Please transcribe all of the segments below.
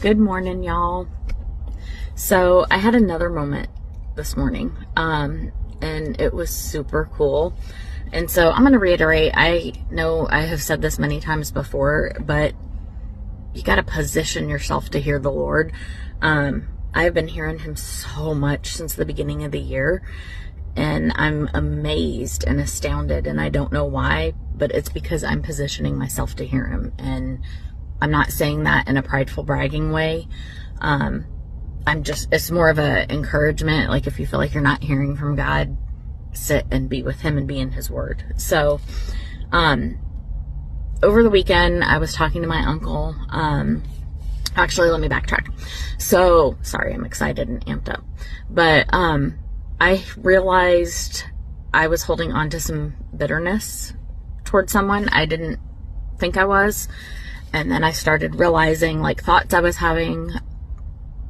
Good morning, y'all. So I had another moment this morning, and it was super cool. And so I'm going to reiterate, I know I have said this many times before, but you got to position yourself to hear the Lord. I've been hearing him so much since the beginning of the year, and I'm amazed and astounded, and I don't know why, but it's because I'm positioning myself to hear him. And I'm not saying that in a prideful, bragging way. It's more of a encouragement. Like, if you feel like you're not hearing from God, sit and be with him and be in his word. So, over the weekend, I was talking to my uncle. Actually, let me backtrack. So, sorry, I'm excited and amped up. But, I realized I was holding on to some bitterness towards someone. I didn't think I was. And then I started realizing, like, thoughts I was having,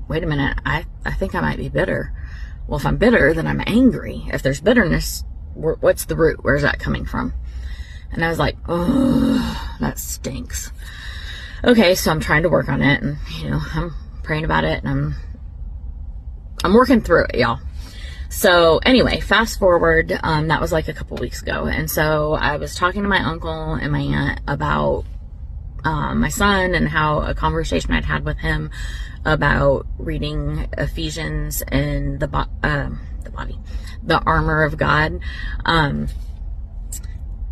wait a minute, I think I might be bitter. Well, if I'm bitter, then I'm angry. If there's bitterness, what's the root? Where's that coming from? And I was like, oh, that stinks. Okay, so I'm trying to work on it, and, I'm praying about it, and I'm working through it, y'all. So anyway, fast forward, that was like a couple weeks ago. And so I was talking to my uncle and my aunt about my son, and how a conversation I'd had with him about reading Ephesians and the armor of God. And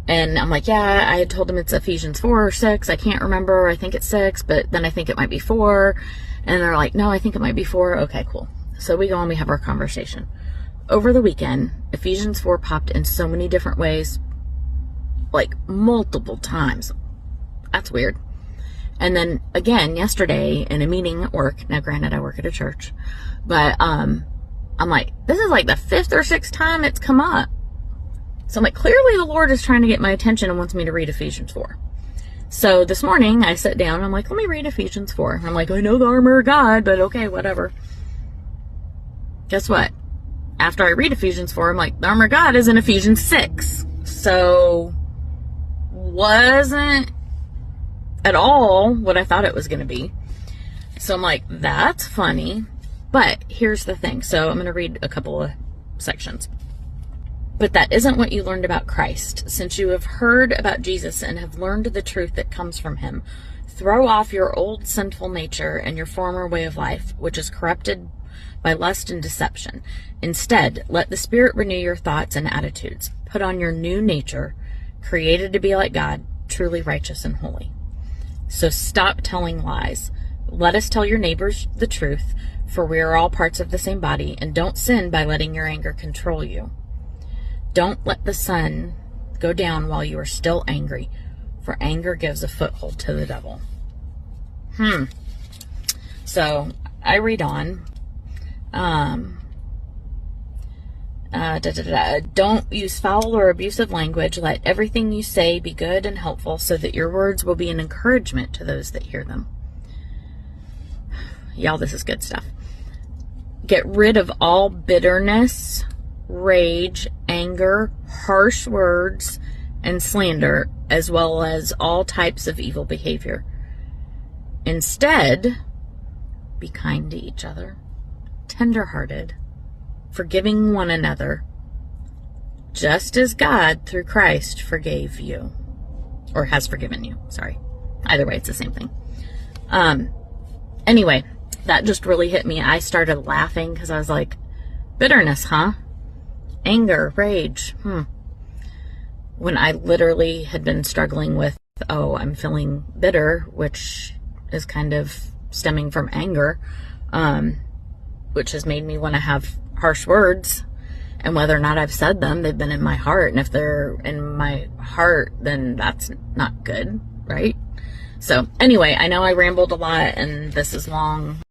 I'm like, yeah, I had told him it's Ephesians 4 or 6. I can't remember. I think it's 6, but then I think it might be 4. And they're like, no, I think it might be 4. Okay, cool. So we go and we have our conversation. Over the weekend, Ephesians 4 popped in so many different ways, like multiple times. That's weird. And then again, yesterday in a meeting at work, now granted I work at a church, but I'm like, this is like the 5th or 6th time it's come up. So I'm like, clearly the Lord is trying to get my attention and wants me to read Ephesians 4. So this morning I sat down and I'm like, let me read Ephesians 4. I'm like, I know the armor of God, but okay, whatever. Guess what? After I read Ephesians 4, I'm like, the armor of God is in Ephesians 6. So wasn't at all what I thought it was going to be. So I'm like, that's funny. But here's the thing. So I'm going to read a couple of sections. But that isn't what you learned about Christ. Since you have heard about Jesus and have learned the truth that comes from him, throw off your old sinful nature and your former way of life, which is corrupted by lust and deception. Instead, let the Spirit renew your thoughts and attitudes. Put on your new nature, created to be like God, truly righteous and holy. So stop telling lies. Let us tell your neighbors the truth, for we are all parts of the same body, and don't sin by letting your anger control you. Don't let the sun go down while you are still angry, for anger gives a foothold to the devil. So I read on. Don't use foul or abusive language. Let everything you say be good and helpful, so that your words will be an encouragement to those that hear them. Y'all, this is good stuff. Get rid of all bitterness, rage, anger, harsh words, and slander, as well as all types of evil behavior. Instead, be kind to each other, tender-hearted, forgiving one another, just as God, through Christ, forgave you. Or has forgiven you. Sorry. Either way, it's the same thing. Anyway, that just really hit me. I started laughing because I was like, bitterness, huh? Anger, rage. When I literally had been struggling with, I'm feeling bitter, which is kind of stemming from anger, which has made me want to have harsh words. And whether or not I've said them, they've been in my heart. And if they're in my heart, then that's not good, right? So anyway, I know I rambled a lot and this is long.